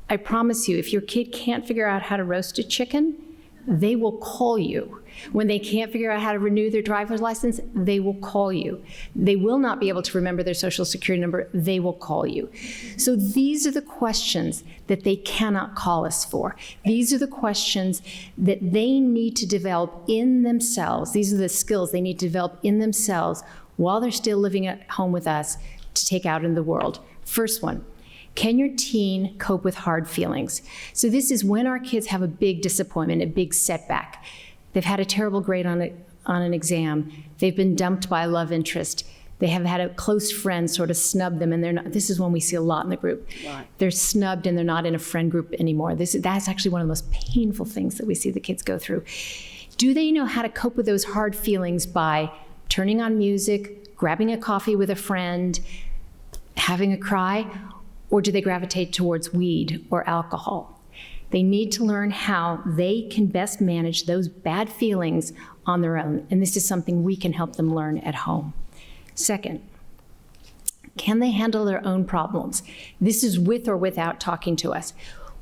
I promise you, if your kid can't figure out how to roast a chicken, they will call you. When they can't figure out how to renew their driver's license, they will call you. They will not be able to remember their social security number, they will call you. So these are the questions that they cannot call us for. These are the questions that they need to develop in themselves. These are the skills they need to develop in themselves while they're still living at home with us to take out in the world. First one. Can your teen cope with hard feelings? So this is when our kids have a big disappointment, a big setback. They've had a terrible grade on an exam. They've been dumped by a love interest. They have had a close friend sort of snub them, and they're not. This is one we see a lot in the group. Right. They're snubbed and they're not in a friend group anymore. That's actually one of the most painful things that we see the kids go through. Do they know how to cope with those hard feelings by turning on music, grabbing a coffee with a friend, having a cry? Or do they gravitate towards weed or alcohol? They need to learn how they can best manage those bad feelings on their own. And this is something we can help them learn at home. Second, can they handle their own problems? This is with or without talking to us.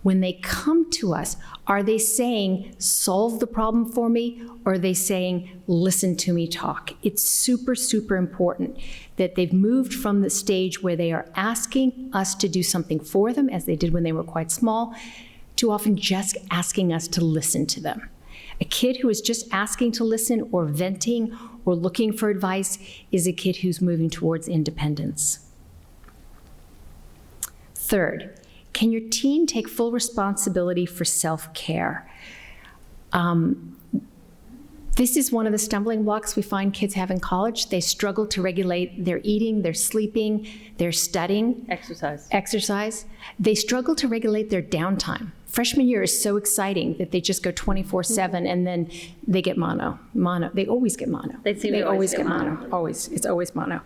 When they come to us, are they saying, solve the problem for me? Or are they saying, listen to me talk? It's super, super important that they've moved from the stage where they are asking us to do something for them, as they did when they were quite small, too often just asking us to listen to them. A kid who is just asking to listen or venting or looking for advice is a kid who's moving towards independence. Third, can your teen take full responsibility for self-care? This is one of the stumbling blocks we find kids have in college. They struggle to regulate their eating, their sleeping, their studying. Exercise. They struggle to regulate their downtime. Freshman year is so exciting that they just go 24/7 and then they get mono. They always get mono. They always get mono. Always. It's always mono.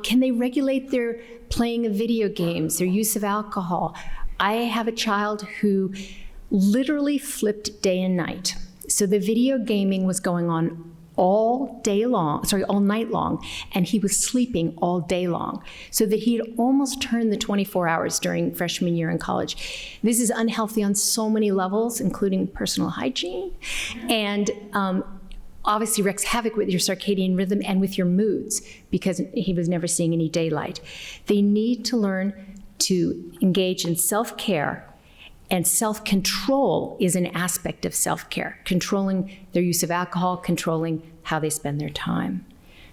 Can they regulate their playing of video games, their use of alcohol? I have a child who literally flipped day and night. So the video gaming was going on all night long, and he was sleeping all day long, so that he had almost turned the 24 hours during freshman year in college. This is unhealthy on so many levels, including personal hygiene, and obviously wreaks havoc with your circadian rhythm and with your moods, because he was never seeing any daylight. They need to learn to engage in self-care. And self-control is an aspect of self-care, controlling their use of alcohol, controlling how they spend their time.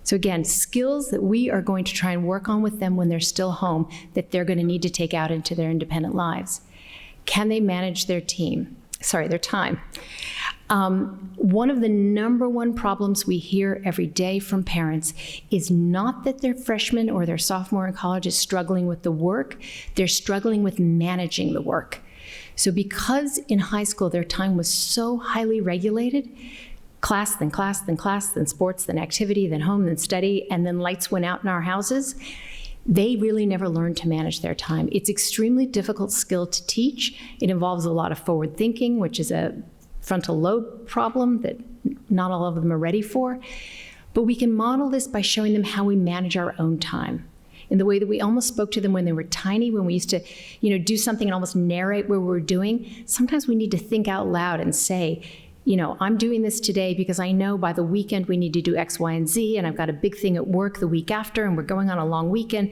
So again, skills that we are going to try and work on with them when they're still home that they're going to need to take out into their independent lives. Can they manage their time? One of the number one problems we hear every day from parents is not that their freshman or their sophomore in college is struggling with the work, they're struggling with managing the work. So because in high school their time was so highly regulated, class, then class, then class, then sports, then activity, then home, then study, and then lights went out in our houses, they really never learned to manage their time. It's extremely difficult skill to teach. It involves a lot of forward thinking, which is a frontal lobe problem that not all of them are ready for. But we can model this by showing them how we manage our own time, in the way that we almost spoke to them when they were tiny, when we used to, do something and almost narrate what we were doing. Sometimes we need to think out loud and say, I'm doing this today because I know by the weekend we need to do X, Y, and Z, and I've got a big thing at work the week after, and we're going on a long weekend.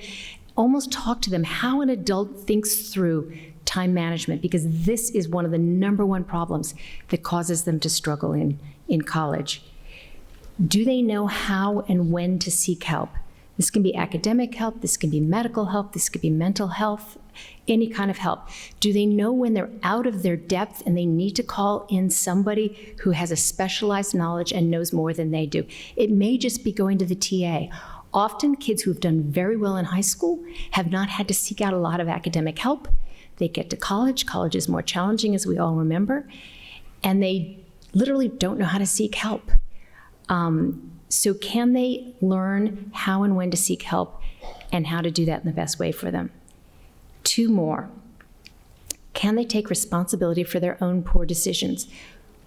Almost talk to them how an adult thinks through time management, because this is one of the number one problems that causes them to struggle in college. Do they know how and when to seek help? This can be academic help, this can be medical help, this could be mental health, any kind of help. Do they know when they're out of their depth and they need to call in somebody who has a specialized knowledge and knows more than they do? It may just be going to the TA. Often kids who have done very well in high school have not had to seek out a lot of academic help. They get to college. College is more challenging, as we all remember, and they literally don't know how to seek help. So can they learn how and when to seek help and how to do that in the best way for them? 2 more. Can they take responsibility for their own poor decisions?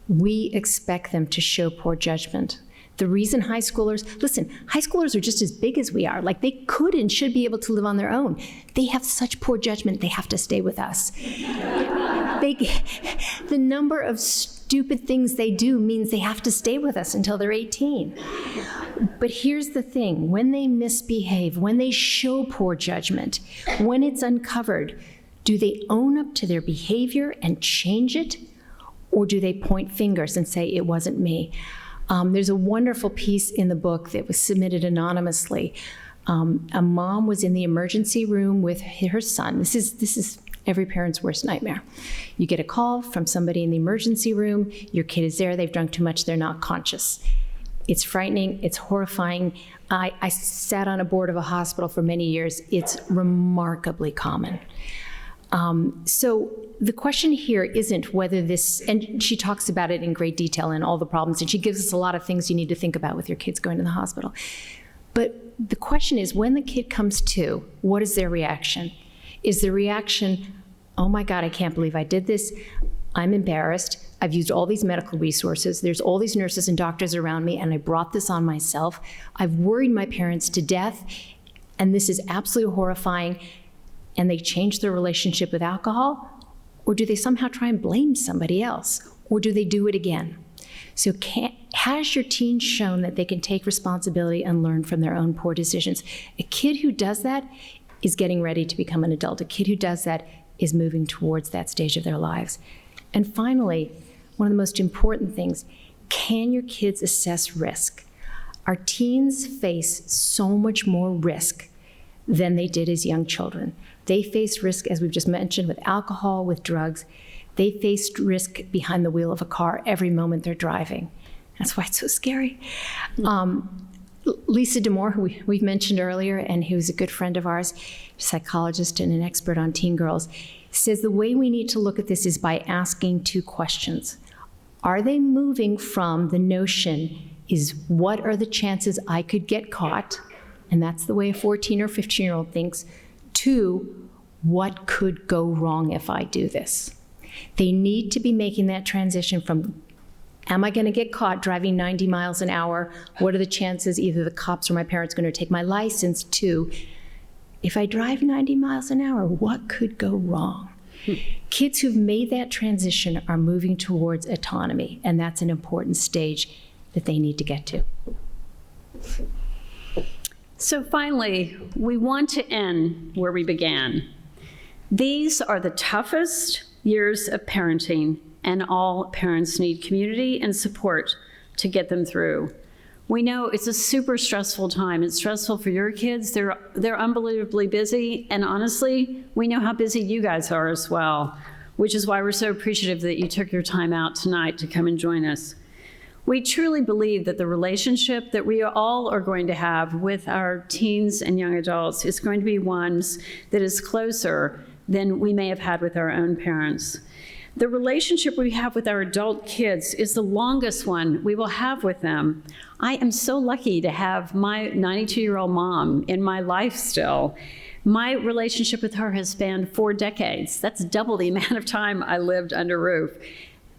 We expect them to show poor judgment. The reason high schoolers are just as big as we are. Like, they could and should be able to live on their own. They have such poor judgment, they have to stay with us. The number of stupid things they do means they have to stay with us until they're 18. But here's the thing, when they misbehave, when they show poor judgment, when it's uncovered, do they own up to their behavior and change it? Or do they point fingers and say, it wasn't me? There's a wonderful piece in the book that was submitted anonymously. A mom was in the emergency room with her son. This is every parent's worst nightmare. You get a call from somebody in the emergency room, your kid is there, they've drunk too much, they're not conscious. It's frightening, it's horrifying. I sat on a board of a hospital for many years. It's remarkably common. So the question here isn't whether this, and she talks about it in great detail and all the problems, and she gives us a lot of things you need to think about with your kids going to the hospital. But the question is, when the kid comes to, what is their reaction? Is the reaction, oh my God, I can't believe I did this. I'm embarrassed. I've used all these medical resources. There's all these nurses and doctors around me, and I brought this on myself. I've worried my parents to death, and this is absolutely horrifying. And they change their relationship with alcohol? Or do they somehow try and blame somebody else? Or do they do it again? So has your teen shown that they can take responsibility and learn from their own poor decisions? A kid who does that is getting ready to become an adult. A kid who does that is moving towards that stage of their lives. And finally, one of the most important things, can your kids assess risk? Our teens face so much more risk than they did as young children. They face risk, as we've just mentioned, with alcohol, with drugs. They face risk behind the wheel of a car every moment they're driving. That's why it's so scary. Lisa D'Amour, who we've mentioned earlier, and who's a good friend of ours, psychologist and an expert on teen girls, says the way we need to look at this is by asking two questions. Are they moving from the notion is what are the chances I could get caught, and that's the way a 14 or 15-year-old thinks, to what could go wrong if I do this? They need to be making that transition from, am I going to get caught driving 90 miles an hour? What are the chances either the cops or my parents are going to take my license? To, if I drive 90 miles an hour, what could go wrong? Kids who've made that transition are moving towards autonomy, and that's an important stage that they need to get to. So finally, we want to end where we began. These are the toughest years of parenting, and all parents need community and support to get them through. We know it's a super stressful time. It's stressful for your kids. They're unbelievably busy, and honestly, we know how busy you guys are as well, which is why we're so appreciative that you took your time out tonight to come and join us. We truly believe that the relationship that we all are going to have with our teens and young adults is going to be one that is closer than we may have had with our own parents. The relationship we have with our adult kids is the longest one we will have with them. I am so lucky to have my 92-year-old mom in my life still. My relationship with her has spanned 4 decades. That's double the amount of time I lived under roof.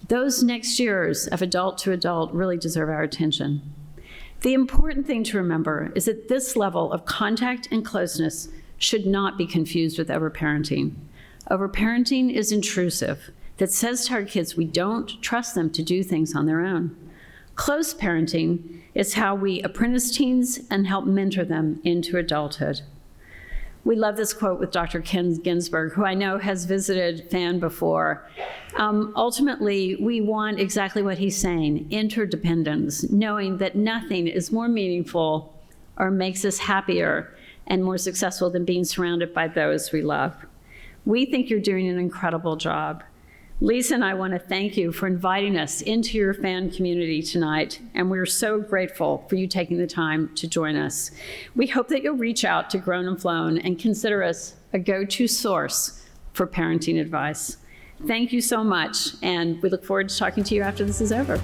Those next years of adult to adult really deserve our attention. The important thing to remember is that this level of contact and closeness should not be confused with overparenting. Overparenting is intrusive. That says to our kids we don't trust them to do things on their own. Close parenting is how we apprentice teens and help mentor them into adulthood. We love this quote with Dr. Ken Ginsburg, who I know has visited FAN before. Ultimately, we want exactly what he's saying, interdependence, knowing that nothing is more meaningful or makes us happier and more successful than being surrounded by those we love. We think you're doing an incredible job. Lisa and I want to thank you for inviting us into your FAN community tonight, and we're so grateful for you taking the time to join us. We hope that you'll reach out to Grown and Flown and consider us a go-to source for parenting advice. Thank you so much, and we look forward to talking to you after this is over.